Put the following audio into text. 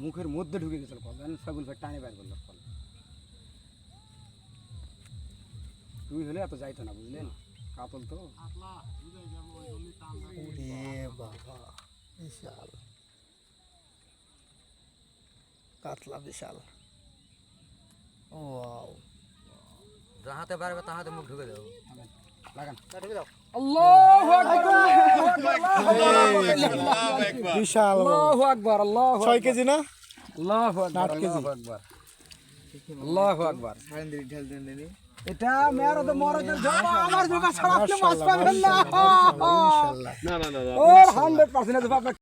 মুখের মধ্যে ঢুকে গেছিল সবুল ভাই টানে বের করলো তুই হলে এত যাইতো না বুঝলেন কাতল তো বিশাল কাতলা বিশাল যাহাতে পারবে তাহাতে মুখ ঢুকে দেবো লাগান বিশাল আল্লাহু আকবার 6 কেজি না আল্লাহু আকবার 8 কেজি আল্লাহু আকবার এটা মেরতে মরতে যাবা আমার জোগা ছাড়া আপনি মাছ পাবেন না ইনশাআল্লাহ না না না 100%